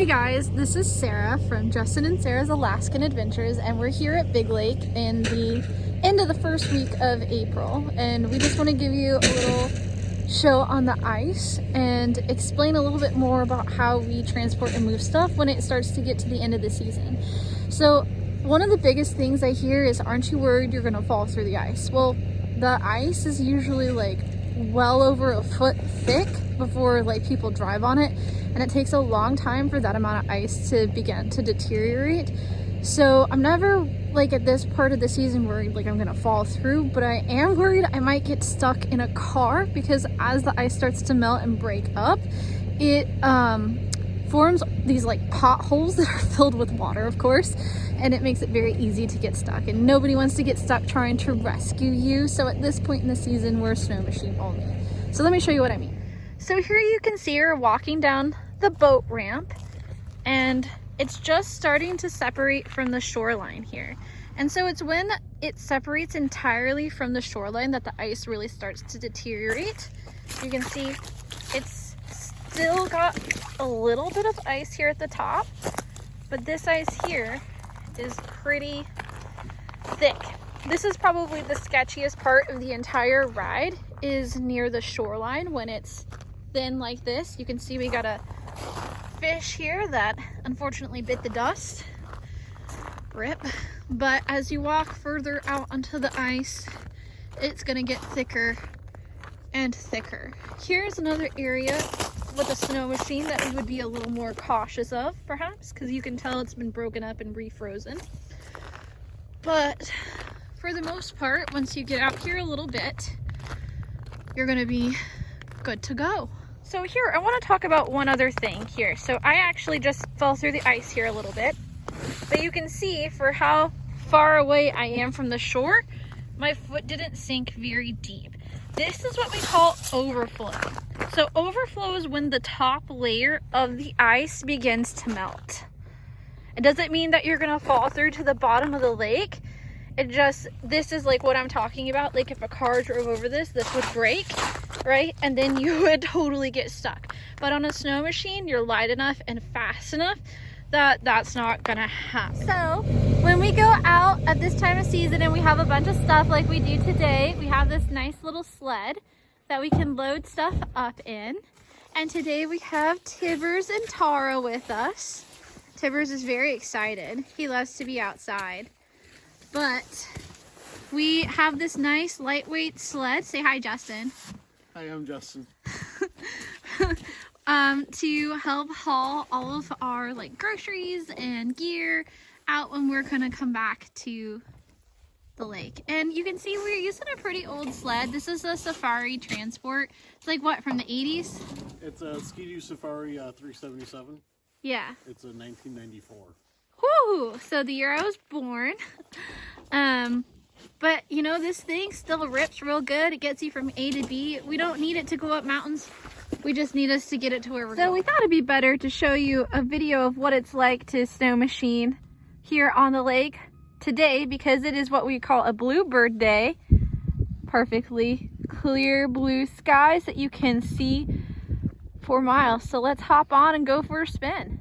Hey guys, this is Sarah from Justin and Sarah's Alaskan Adventures, and we're here at Big Lake in the end of the first week of April, and we just want to give you a little show on the ice and explain a little bit more about how we transport and move stuff when it starts to get to the end of the season. So one of the biggest things I hear is, aren't you worried you're going to fall through the ice? Well, the ice is usually like well over a foot thick before like people drive on it, and it takes a long time for that amount of ice to begin to deteriorate. So I'm never like at this part of the season worried like I'm gonna fall through, but I am worried I might get stuck in a car, because as the ice starts to melt and break up, it forms these like potholes that are filled with water, of course, and it makes it very easy to get stuck, and nobody wants to get stuck trying to rescue you. So at this point in the season, we're snow machine only. So let me show you what I mean. So here you can see her walking down the boat ramp, and it's just starting to separate from the shoreline here. And so it's when it separates entirely from the shoreline that the ice really starts to deteriorate. You can see it's still got a little bit of ice here at the top, but this ice here is pretty thick. This is probably the sketchiest part of the entire ride, is near the shoreline when it's thin like this. You can see we got a fish here that unfortunately bit the dust. Rip. But as you walk further out onto the ice, it's gonna get thicker and thicker. Here's another area with a snow machine that we would be a little more cautious of, perhaps, because you can tell it's been broken up and refrozen. But for the most part, once you get out here a little bit, you're gonna be good to go. So here, I want to talk about one other thing here. So I actually just fell through the ice here a little bit, but you can see for how far away I am from the shore, my foot didn't sink very deep. This is what we call overflow. So overflow is when the top layer of the ice begins to melt. It doesn't mean that you're gonna fall through to the bottom of the lake. It just, this is like what I'm talking about. Like if a car drove over this would break, right? And then you would totally get stuck. But on a snow machine, you're light enough and fast enough that that's not gonna happen. So when we go out at this time of season and we have a bunch of stuff like we do today, we have this nice little sled that we can load stuff up in. And today we have Tibbers and Tara with us. Tibbers is very excited. He loves to be outside. But we have this nice lightweight sled. Say hi, Justin. Hi, I'm Justin. To help haul all of our like groceries and gear out when we're gonna come back to the lake. And you can see we're using a pretty old sled. This is a Safari Transport. It's like what, from the 80s? It's a Ski-Doo Safari 377. Yeah. It's a 1994. Whoo! So the year I was born. But you know, this thing still rips real good. It gets you from A to B. We don't need it to go up mountains. We just need us to get it to where we're going. So we thought it'd be better to show you a video of what it's like to snow machine here on the lake today, because it is what we call a bluebird day. Perfectly clear blue skies that you can see for miles. So let's hop on and go for a spin.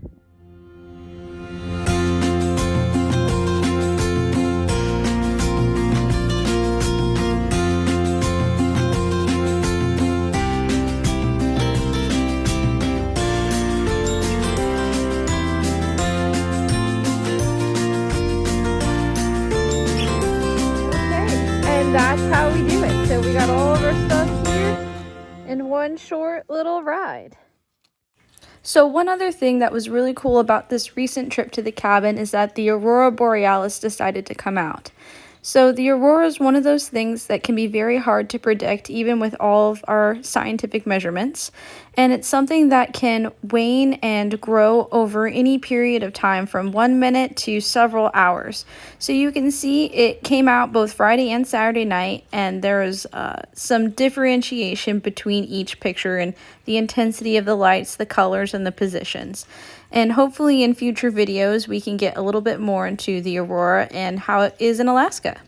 That's how we do it. So we got all of our stuff here in one short little ride. So one other thing that was really cool about this recent trip to the cabin is that the Aurora Borealis decided to come out. So the aurora is one of those things that can be very hard to predict, even with all of our scientific measurements. And it's something that can wane and grow over any period of time from 1 minute to several hours. So you can see it came out both Friday and Saturday night, and there was some differentiation between each picture and the intensity of the lights, the colors, and the positions. And hopefully in future videos, we can get a little bit more into the aurora and how it is in Alaska.